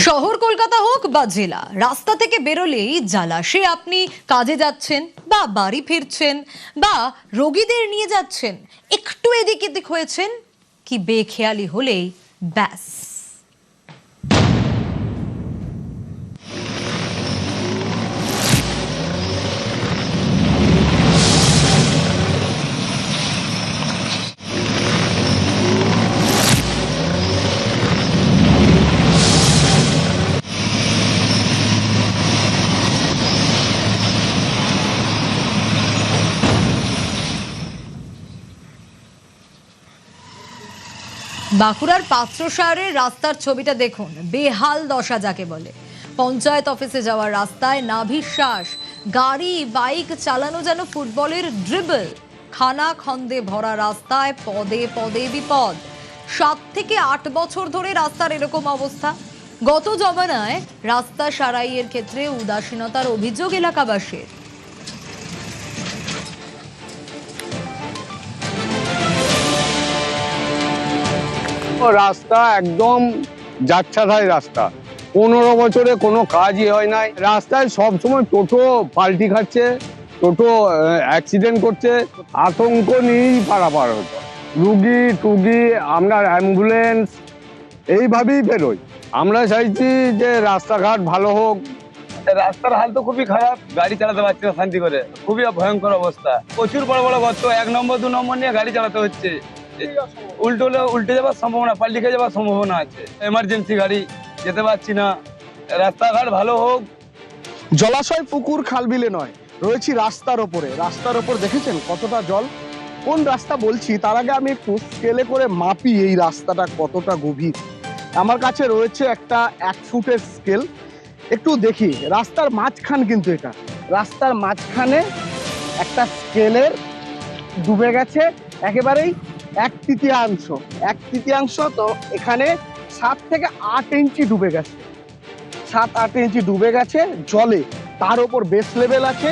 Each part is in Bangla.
শহর কলকাতা হোক বা জেলা, রাস্তা থেকে বেরোলেই জ্বালা। সে আপনি কাজে যাচ্ছেন বা বাড়ি ফিরছেন বা রোগীদের নিয়ে যাচ্ছেন, একটু এদিক এদিক হয়েছেন কি বেখেয়ালি হলেই ব্যাস। বাঁকুড়ার পাত্রসারের রাস্তার ছবিটা দেখুন, বেহাল দশা যাকে বলে। পঞ্চায়েত অফিসে যাওয়ার রাস্তায় নাভিশ্বাস, গাড়ি বাইক চালানো যেন ফুটবলের ড্রিবল। খানা খন্দে ভরা রাস্তায় পদে পদে বিপদ। 7 থেকে 8 বছর ধরে রাস্তার এরকম অবস্থা। গত জমানায় রাস্তা সারাইয়ের ক্ষেত্রে উদাসীনতার অভিযোগ এলাকাবাসীর। রাস্তা একদম যাচ্ছাতাই রাস্তা, 15 বছরে কোনো কাজই হয় নাই। রাস্তায় সব সময় টোটো পাল্টি খাচ্ছে, টোটো অ্যাক্সিডেন্ট করছে, আতঙ্ক নিয়েই পারাপার হতো। রুগী টুগি আমরা অ্যাম্বুলেন্স এইভাবেই বেরোই। আমরা চাইছি যে রাস্তাঘাট ভালো হোক। রাস্তার হাল তো খুবই খারাপ, গাড়ি চালাতে পারছি না শান্তি করে, খুবই ভয়ঙ্কর অবস্থা। প্রচুর বড় বড় গর্ত, 1 নম্বর 2 নম্বর নিয়ে গাড়ি চালাতে হচ্ছে। উল্টে যাওয়ার সম্ভাবনা, পাল্টি খেয়ে যাওয়ার সম্ভাবনা আছে। এমার্জেন্সি গাড়ি যেতে পারছি না। রাস্তাঘাট ভালো হোক। জলাশয় পুকুর খালবিলে নয়, রয়েছি রাস্তার ওপরে। রাস্তার ওপর দেখেছেন কতটা জল। কোন রাস্তা বলছি তার আগে আমি একটু স্কেলে করে মাপি এই রাস্তাটা কতটা গভীর। আমার কাছে রয়েছে একটা 1 ফুটের স্কেল। একটু দেখি রাস্তার মাঝখান, কিন্তু এটা রাস্তার মাঝখানে একটা স্কেলের ডুবে গেছে একেবারেই 1/3। তো এখানে 7 থেকে 8 ইঞ্চি ডুবে গেছে। 7-8 ইঞ্চি ডুবে গেছে জলে। তার উপর বেস লেভেল আছে,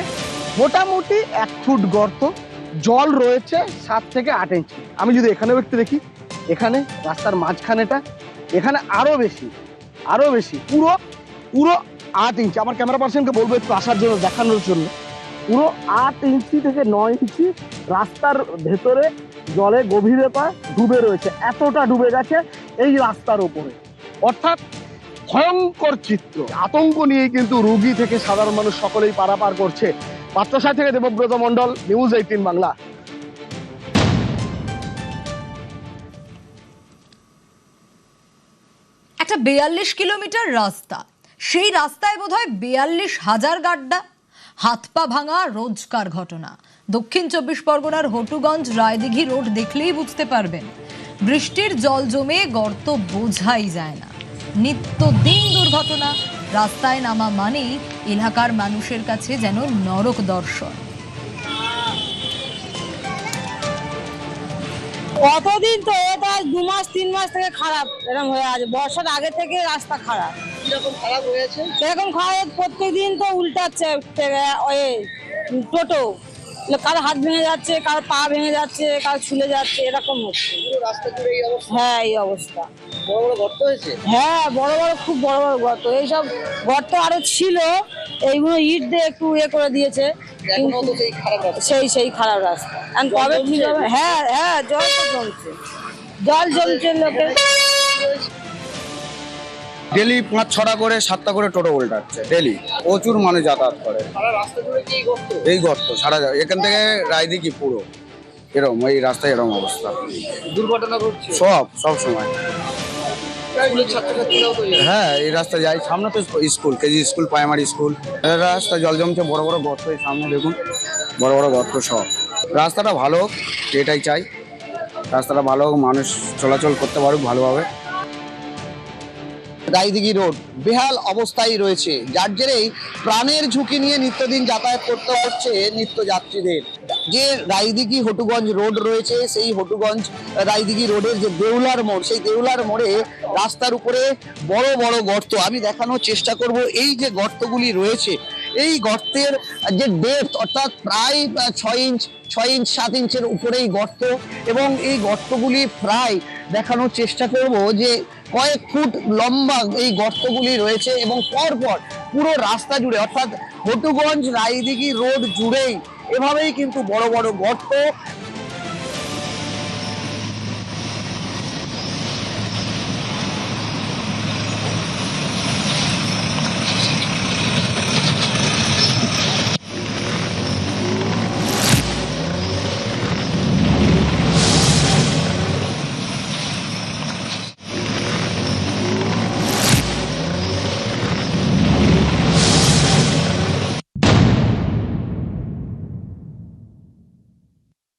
মোটামুটি 1 ফুট গর্ত। জল রয়েছে 7 থেকে 8 ইঞ্চি। আমি যদি এখানেও একটু দেখি, এখানে রাস্তার মাঝখানেটা, এখানে আরো বেশি পুরো 8 ইঞ্চি। আমার ক্যামেরা পার্সনকে বলবো একটু আসার জন্য, দেখানোর জন্য। পুরো 8 ইঞ্চি থেকে 9 ইঞ্চি রাস্তার ভেতরে জলে গভীরতা ডুবে রয়েছে। এতটা ডুবে গেছে এই রাস্তার উপরে, অর্থাৎ ভয়ঙ্কর চিত্র। আতঙ্ক নিয়েই কিন্তু রোগী থেকে সাধারণ মানুষ সকলেই পারাপার করছে। পাত্রসার থেকে দেবব্রত মণ্ডল, নিউজ 18 বাংলা। একটা 42 কিলোমিটার রাস্তা, সেই রাস্তায় বোধহয় 42,000 গাড্ডা। হাত পা ভাঙা রোজকার ঘটনা। দক্ষিণ 24 পরগনার হটুগঞ্জ রায়দিঘি রোড দেখলেই বুঝতে পারবেন। বৃষ্টির জল জমে গর্ত বোঝাই যায় না। নিত্যদিন দুর্ঘটনা। রাস্তায় নামা মানেই এলাকার মানুষের কাছে যেন নরক দর্শন। কতদিন তো এটা 2 মাস 3 মাস থেকে খারাপ এরকম হয়ে আছে। বর্ষার আগে থেকে রাস্তা খারাপ। কিরকম খারাপ হয়েছে? এরকম খারাপ, প্রত্যেকদিন তো উল্টাচ্ছে টোটো। কারো হাত ভেঙে যাচ্ছে, কারো পা ভেঙে যাচ্ছে, কারো ছুলে যাচ্ছে, এরকম হচ্ছে। রাস্তা জুড়ে এই অবস্থা? হ্যাঁ, এই অবস্থা। বড় বড় গর্ত হয়েছে? হ্যাঁ, খুব বড় বড় গর্ত। এইসব গর্ত আরো ছিল, এইগুলো ইট দিয়ে একটু করে দিয়েছে। এখনো তো সেই খারাপ রাস্তা। সেই খারাপ রাস্তা। এখন কবে ঠিক হবে? হ্যাঁ, জল তো জমছে লোকের। ডেলি 5-6টা করে 7টা করে টোটো উল্টাচ্ছে ডেলি। প্রচুর মানুষ যাতায়াত করে। সারা রাস্তা জুড়ে কি গর্ত? এই গর্ত সারা এখান থেকে রায়দিঘি পুরো এরকম, এই রাস্তায় এরকম অবস্থা। দুর্ঘটনা ঘটছে সব সময়। স্কুলের ছাত্রছাত্রীরাও তো যায়। হ্যাঁ, এই রাস্তা যাই, সামনে তো school, KG school, primary school. রাস্তা জল জমছে, বড় বড় গর্ত। এই সামনে দেখুন বড় বড় গর্ত সব। রাস্তাটা ভালো হোক, এটাই চাই। রাস্তাটা ভালো হোক, মানুষ চলাচল করতে পারুক ভালোভাবে। রায়দিঘি রোড বেহাল অবস্থায় রয়েছে, যার জেরেই প্রাণের ঝুঁকি নিয়ে নিত্যদিন যাতায়াত করতে হচ্ছে নিত্যযাত্রীদের। যে রায়দিঘি হটুগঞ্জ রোড রয়েছে, সেই হটুগঞ্জ রায়দিঘি রোডের যে দেউলার মোড়, সেই দেউলার মোড়ে রাস্তার উপরে বড় বড় গর্ত। আমি দেখানোর চেষ্টা করব। এই যে গর্তগুলি রয়েছে, এই গর্তের যে ডেপথ অর্থাৎ প্রায় 6 ইঞ্চ 7 ইঞ্চের উপরেই গর্ত। এবং এই গর্তগুলি প্রায় দেখানোর চেষ্টা করব যে কয়েক ফুট লম্বা এই গর্তগুলি রয়েছে এবং পরপর পুরো রাস্তা জুড়ে অর্থাৎ হটুগঞ্জ রায়দিঘি রোড জুড়েই এভাবেই কিন্তু বড় বড় গর্ত